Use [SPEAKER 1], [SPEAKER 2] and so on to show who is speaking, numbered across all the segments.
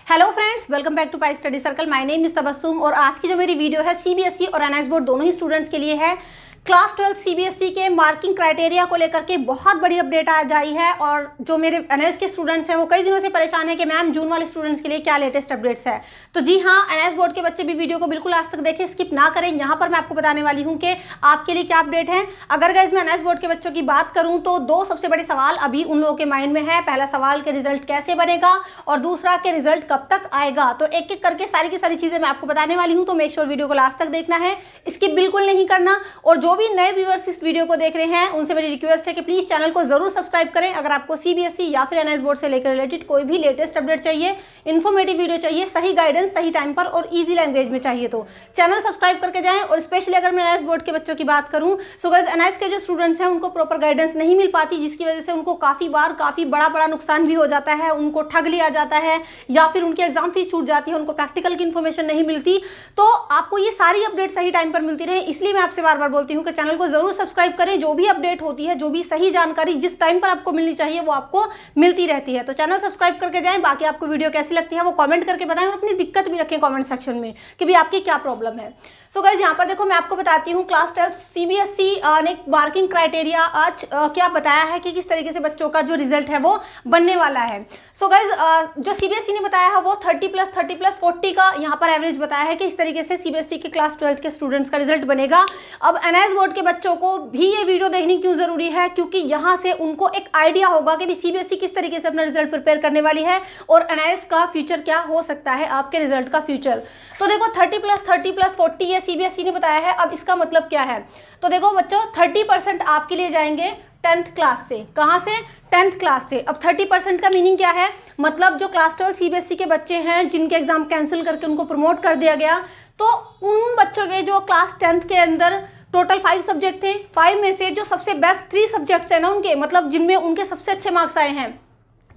[SPEAKER 1] Hello friends, welcome back to pi study circle. My name is Tabassum और आज की जो मेरी वीडियो है सीबीएसई और एनआईएस बोर्ड दोनों ही स्टूडेंट्स के लिए है। क्लास 12 सीबीएसई के मार्किंग क्राइटेरिया को लेकर के बहुत बड़ी अपडेट आ जाई है और जो मेरे एनआईएस के स्टूडेंट्स हैं वो कई दिनों से परेशान है कि मैम जून वाले स्टूडेंट्स के लिए क्या लेटेस्ट अपडेट्स है। तो जी हाँ, एनआईएस बोर्ड के बच्चे भी वीडियो को बिल्कुल आज तक देखें, स्किप ना करें। यहाँ पर मैं आपको बताने वाली हूँ कि आपके लिए क्या अपडेट है। अगर गाइस मैं एनआईएस बोर्ड के बच्चों की बात करूँ तो दो सबसे बड़े सवाल अभी उन लोगों के माइंड में है। पहला सवाल के रिजल्ट कैसे बनेगा और दूसरा के रिजल्ट कब तक आएगा। तो एक एक करके सारी की सारी चीजें मैं आपको बताने वाली हूँ, तो मेक श्योर वीडियो को लास्ट तक देखना है, स्किप बिल्कुल नहीं करना। और जो भी नए व्यूअर्स इस वीडियो को देख रहे हैं उनसे मेरी रिक्वेस्ट है कि प्लीज चैनल को जरूर सब्सक्राइब करें। अगर आपको सीबीएसई या फिर एनआईएस बोर्ड से लेकर रिलेटेड कोई भी लेटेस्ट अपडेट चाहिए, इन्फॉर्मेटिव वीडियो चाहिए, सही गाइडेंस सही टाइम पर और इजी लैंग्वेज में चाहिए तो चैनल सब्सक्राइब करके जाएं। और स्पेशली अगर मैं एनआईएस बोर्ड के बच्चों की बात करूं, सो गाइस एनआईएस के जो स्टूडेंट्स हैं उनको प्रॉपर गाइडेंस नहीं मिल पाती, जिसकी वजह से उनको काफी बार काफी बड़ा नुकसान भी हो जाता है। उनको ठग लिया जाता है या फिर उनकी एग्जाम फीस छूट जाती है, उनको प्रैक्टिकल की इन्फॉर्मेशन नहीं मिलती। तो आपको ये सारी अपडेट सही टाइम पर मिलती रहे, इसलिए मैं आपसे बार बार बोलती हूँ कि चैनल को जरूर सब्सक्राइब करें। जो भी अपडेट होती है, जो भी सही जानकारी जिस टाइम पर आपको मिलनी चाहिए वो आपको मिलती रहती है। तो चैनल सब्सक्राइब करके जाएं। बाकी आपको वीडियो कैसी लगती है वो कमेंट करके बताएं और अपनी दिक्कत भी रखें कमेंट सेक्शन में कि भी आपकी क्या प्रॉब्लम है। सो गाइस यहाँ पर देखो मैं आपको बताती हूँ क्लास 12 सीबीएसई ने मार्किंग क्राइटेरिया आज क्या बताया है कि किस तरीके से बच्चों का जो रिजल्ट है वो बनने वाला है। सो गाइस जो सीबीएसई ने बताया है वो 30+30+40 का यहाँ पर एवरेज बताया है कि इस तरीके से सीबीएसई के क्लास 12 के स्टूडेंट्स का रिजल्ट बनेगा। अब एनआईएस बोर्ड के बच्चों को भी ये वीडियो देखनी क्यों जरूरी है, क्योंकि यहाँ से उनको एक आइडिया होगा कि सीबीएसई किस तरीके से अपना रिजल्ट प्रिपेयर करने वाली है और एनआईएस का फ्यूचर क्या हो सकता है, आपके रिजल्ट का फ्यूचर। तो देखो 30+30+40 ये सीबीएसई ने बताया है। अब इसका मतलब क्या है, तो देखो बच्चों 30% आपके लिए जाएंगे 10th क्लास से। कहाँ से? 10th क्लास से। अब 30% का मीनिंग क्या है, मतलब जो क्लास 12 सीबीएसई के बच्चे हैं जिनके एग्जाम कैंसिल करके उनको प्रमोट कर दिया गया, तो उन बच्चों के जो क्लास 10th के अंदर टोटल 5 सब्जेक्ट थे, 5 में से जो सबसे बेस्ट 3 सब्जेक्ट्स हैं ना उनके, मतलब जिनमें उनके सबसे अच्छे मार्क्स आए हैं,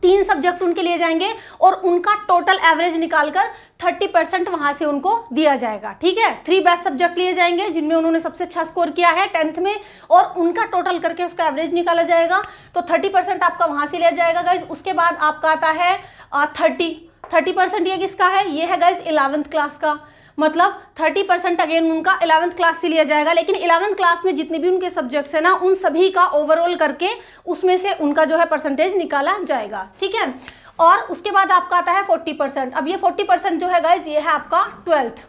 [SPEAKER 1] 3 सब्जेक्ट उनके लिए जाएंगे और उनका टोटल एवरेज निकालकर 30% वहां से उनको दिया जाएगा। ठीक है, 3 बेस्ट सब्जेक्ट लिए जाएंगे जिनमें उन्होंने सबसे अच्छा स्कोर किया है 10th में और उनका टोटल करके उसका एवरेज निकाला जाएगा। तो 30% आपका वहां से लिया जाएगा गाइज। उसके बाद आपका आता है 30%। ये किसका है? ये है गाइज 11th क्लास का, मतलब 30% अगेन उनका 11th क्लास से लिया जाएगा। लेकिन 11th क्लास में जितने भी उनके सब्जेक्ट्स हैं ना उन सभी का ओवरऑल करके उसमें से उनका जो है परसेंटेज निकाला जाएगा। ठीक है, और उसके बाद आपका आता है 40%। अब ये 40% जो है गाइज ये है आपका 12th।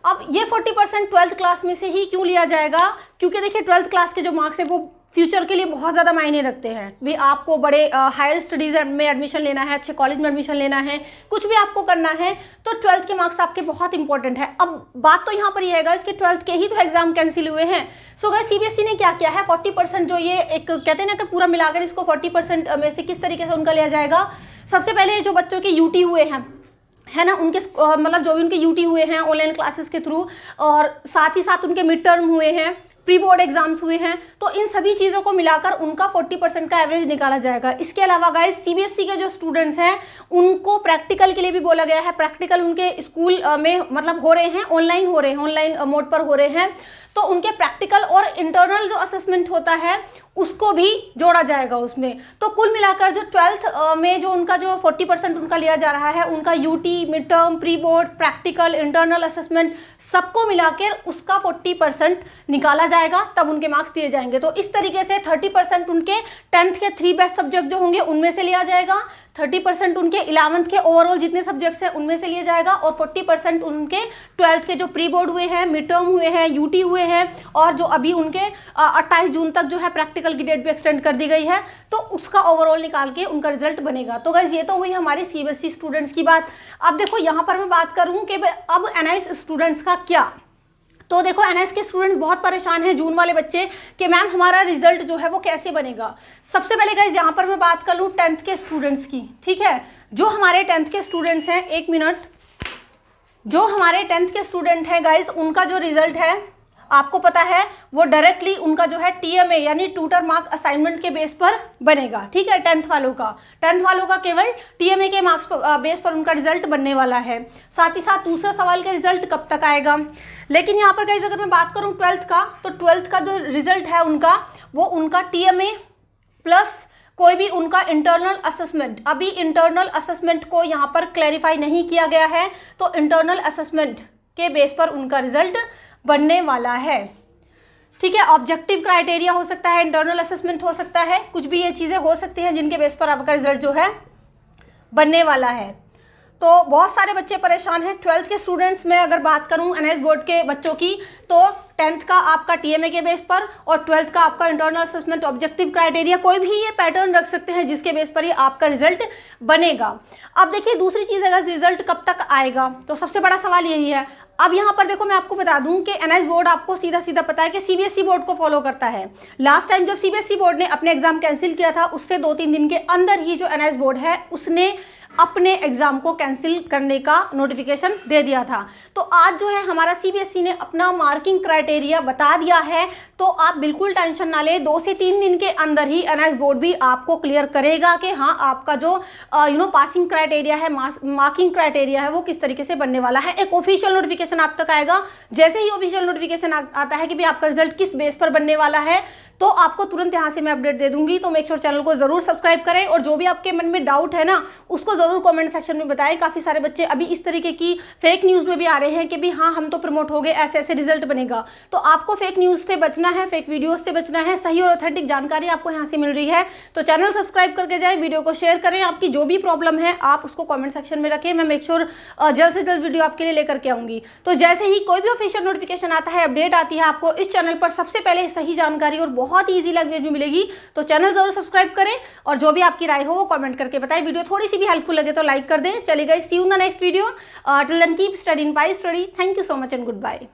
[SPEAKER 1] अब ये 40% 12th क्लास में से ही क्यों लिया जाएगा, क्योंकि देखिए 12th क्लास के जो मार्क्स है वो फ्यूचर के लिए बहुत ज़्यादा मायने रखते हैं। भी आपको बड़े हायर स्टडीज़ में एडमिशन लेना है, अच्छे कॉलेज में एडमिशन लेना है, कुछ भी आपको करना है तो 12th के मार्क्स आपके बहुत इंपॉर्टेंट है। अब बात तो यहाँ पर ये है गाइस कि 12th के ही तो एग्जाम कैंसिल हुए हैं। सो गाइस सीबीएसई ने क्या किया है, 40% जो ये एक कहते हैं ना कि पूरा मिलाकर इसको 40% में से किस तरीके से उनका लिया जाएगा। सबसे पहले जो बच्चों के यूटी हुए हैं है ना, उनके मतलब जो भी उनके यूटी हुए हैं ऑनलाइन क्लासेस के थ्रू, और साथ ही साथ उनके मिड टर्म हुए हैं, प्री बोर्ड एग्जाम्स हुए हैं, तो इन सभी चीज़ों को मिलाकर उनका 40% का एवरेज निकाला जाएगा। इसके अलावा गाइस सीबीएसई के जो स्टूडेंट्स हैं उनको प्रैक्टिकल के लिए भी बोला गया है। प्रैक्टिकल उनके स्कूल में मतलब हो रहे हैं, ऑनलाइन मोड पर हो रहे हैं, तो उनके प्रैक्टिकल और इंटरनल जो असेसमेंट होता है उसको भी जोड़ा जाएगा उसमें। तो कुल मिलाकर जो 12th में जो उनका जो 40% उनका लिया जा रहा है, उनका UT, mid term, pre board, practical, internal assessment सबको मिलाकर उसका 40% निकाला जाएगा, तब उनके मार्क्स दिए जाएंगे। तो इस तरीके से 30% उनके 10th के 3 बेस्ट सब्जेक्ट जो होंगे उनमें से लिया जाएगा, 30% उनके 11th के ओवरऑल जितने सब्जेक्ट्स हैं उनमें से लिया जाएगा और 40% उनके 12th के जो प्री बोर्ड हुए हैं, मिड टर्म हुए हैं, यूटी हुए हैं और जो अभी उनके 28 जून तक जो है प्रैक्टिकल की डेट भी एक्सटेंड कर दी गई है, तो उसका ओवरऑल निकाल के उनका रिजल्ट बनेगा। तो गाइस ये तो हुई हमारी सीबीएसई स्टूडेंट्स की बात। अब देखो यहाँ पर मैं बात करूँ कि अब एनआईएस स्टूडेंट्स का क्या। तो देखो एनआईएस के स्टूडेंट बहुत परेशान हैं, जून वाले बच्चे, कि मैम हमारा रिजल्ट जो है वो कैसे बनेगा। सबसे पहले गाइस यहाँ पर मैं बात कर लूँ 10th के स्टूडेंट्स की। ठीक है, जो हमारे 10th के स्टूडेंट्स हैं, एक मिनट, जो हमारे 10th के स्टूडेंट हैं गाइस उनका जो रिजल्ट है आपको पता है वो डायरेक्टली उनका जो है टीएमए यानी ट्यूटर मार्क असाइनमेंट के बेस पर बनेगा। ठीक है, 10th वालों का केवल टीएमए के मार्क्स बेस पर उनका रिजल्ट बनने वाला है। साथ ही साथ दूसरा सवाल का रिजल्ट कब तक आएगा। लेकिन यहाँ पर गाइस अगर मैं बात करूँ 12th का, तो 12th का जो रिजल्ट है उनका वो उनका टीएमए प्लस कोई भी उनका इंटरनल असेसमेंट, अभी इंटरनल असेसमेंट को यहाँ पर क्लैरिफाई नहीं किया गया है, तो इंटरनल असेसमेंट के बेस पर उनका रिजल्ट बनने वाला है। ठीक है, ऑब्जेक्टिव क्राइटेरिया हो सकता है, इंटरनल असेसमेंट हो सकता है, कुछ भी ये चीज़ें हो सकती हैं जिनके बेस पर आपका रिजल्ट जो है बनने वाला है। तो बहुत सारे बच्चे परेशान हैं। 12th के स्टूडेंट्स में अगर बात करूं एनआईएस बोर्ड के बच्चों की, तो 10th का आपका टीएमए के बेस पर और 12th का आपका इंटरनल असेसमेंट ऑब्जेक्टिव क्राइटेरिया, कोई भी ये पैटर्न रख सकते हैं जिसके बेस पर ये आपका रिजल्ट बनेगा। अब देखिए दूसरी चीज़, अगर रिजल्ट कब तक आएगा, तो सबसे बड़ा सवाल यही है। अब यहाँ पर देखो मैं आपको बता दूं कि एनआईएस बोर्ड आपको सीधा सीधा पता है कि सीबीएसई बोर्ड को फॉलो करता है। लास्ट टाइम जब सीबीएसई बोर्ड ने अपने एग्जाम कैंसिल किया था, उससे 2-3 दिन के अंदर ही जो एनआईएस बोर्ड है उसने अपने एग्जाम को कैंसिल करने का नोटिफिकेशन दे दिया था। तो आज जो है हमारा सीबीएसई ने अपना मार्किंग क्राइटेरिया बता दिया है, तो आप बिल्कुल टेंशन ना ले, 2 से 3 दिन के अंदर ही एनआईएस बोर्ड भी आपको क्लियर करेगा कि हाँ आपका जो पासिंग क्राइटेरिया है, मार्किंग क्राइटेरिया है, वो किस तरीके से बनने वाला है। एक ऑफिशियल नोटिफिकेशन आप तक आएगा। जैसे ही ऑफिशियल नोटिफिकेशन आता है कि भाई आपका रिजल्ट किस बेस पर बनने वाला है, तो आपको तुरंत यहाँ से मैं अपडेट दे दूंगी। तो मेक श्योर चैनल को जरूर सब्सक्राइब करें, और जो भी आपके मन में डाउट है ना, उसको जरूर कमेंट सेक्शन में बताएं। काफी सारे बच्चे अभी इस तरीके की फेक न्यूज में भी आ रहे हैं कि भी हाँ हम तो प्रमोट हो गए, ऐसे ऐसे रिजल्ट बनेगा। तो आपको फेक न्यूज से बचना है, फेक वीडियोस से बचना है, सही और ऑथेंटिक जानकारी आपको यहाँ से मिल रही है। तो चैनल सब्सक्राइब करके जाए, वीडियो को शेयर करें, आपकी जो भी प्रॉब्लम है आप उसको कॉमेंट सेक्शन में रखें। मैं मेक श्योर जल्द से जल्द वीडियो आपके लिए लेकर के आऊंगी। तो जैसे ही कोई भी ऑफिशियल नोटिफिकेशन आता है, अपडेट आती है, आपको इस चैनल पर सबसे पहले सही जानकारी और बहुत ईजी लैंग्वेज में मिलेगी। तो चैनल जरूर सब्सक्राइब करें, और जो भी आपकी राय हो वो कमेंट करके बताएं। वीडियो थोड़ी सी भी हेल्पफुल लगे तो लाइक कर दें। चलिए guys, see you in the next video. Till then keep studying, bye study. Thank you so much and good bye.